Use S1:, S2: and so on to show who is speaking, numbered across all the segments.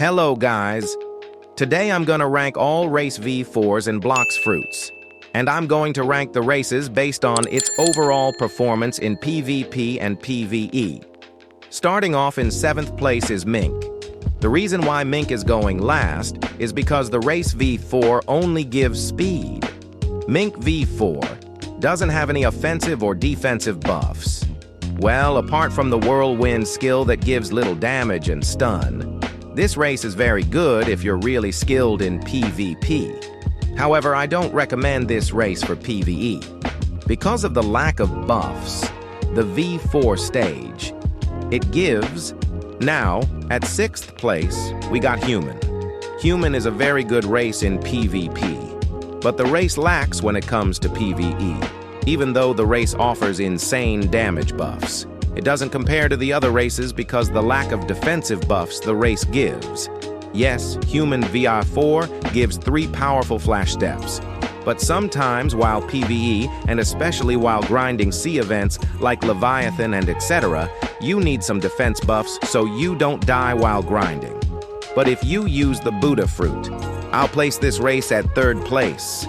S1: Hello guys, today I'm gonna rank all race V4s and blox fruits. And I'm going to rank the races based on its overall performance in PvP and PvE. Starting off in 7th place is Mink. The reason why Mink is going last is because the race V4 only gives speed. Mink V4 doesn't have any offensive or defensive buffs. Well, apart from the whirlwind skill that gives little damage and stun, this race is very good if you're really skilled in PvP. However, I don't recommend this race for PvE. Because of the lack of buffs, the V4 stage, it gives. Now, at 6th place, we got Human. Human is a very good race in PvP, but the race lacks when it comes to PvE, even though the race offers insane damage buffs. It doesn't compare to the other races because the lack of defensive buffs the race gives. Yes, Human VR4 gives 3 powerful flash steps, but sometimes while PvE, and especially while grinding sea events like Leviathan and etc., you need some defense buffs so you don't die while grinding. But if you use the Buddha fruit, I'll place this race at 3rd place,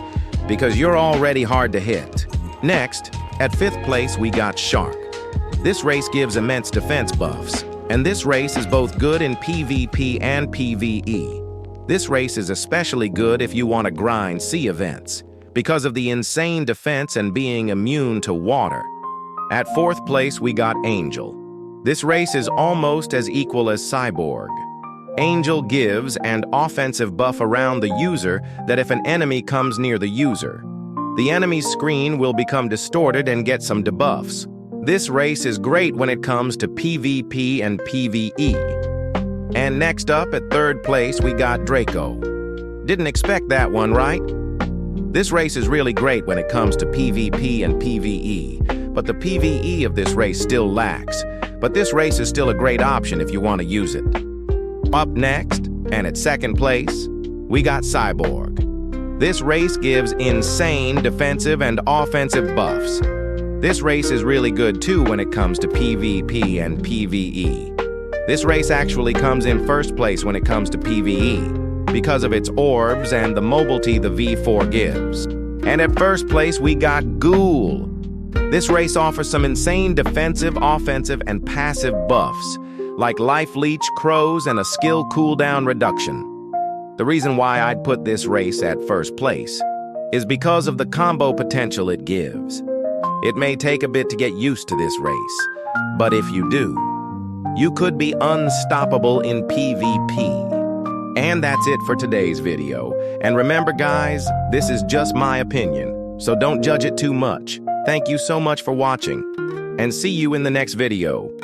S1: because you're already hard to hit. Next, at 5th place we got Shark. This race gives immense defense buffs, and this race is both good in PvP and PvE. This race is especially good if you want to grind sea events, because of the insane defense and being immune to water. At 4th place we got Angel. This race is almost as equal as Cyborg. Angel gives an offensive buff around the user that if an enemy comes near the user, the enemy's screen will become distorted and get some debuffs. This race is great when it comes to PvP and PvE. And next up at 3rd place we got Draco. Didn't expect that one, right? This race is really great when it comes to PvP and PvE, but the PvE of this race still lacks. But this race is still a great option if you want to use it. Up next, and at 2nd place, we got Cyborg. This race gives insane defensive and offensive buffs. This race is really good too when it comes to PvP and PvE. This race actually comes in 1st place when it comes to PvE, because of its orbs and the mobility the V4 gives. And at 1st place we got Ghoul. This race offers some insane defensive, offensive, and passive buffs, like Life Leech, Crows, and a skill cooldown reduction. The reason why I'd put this race at 1st place is because of the combo potential it gives. It may take a bit to get used to this race, but if you do, you could be unstoppable in PvP. And that's it for today's video. And remember guys, this is just my opinion, so don't judge it too much. Thank you so much for watching, and see you in the next video.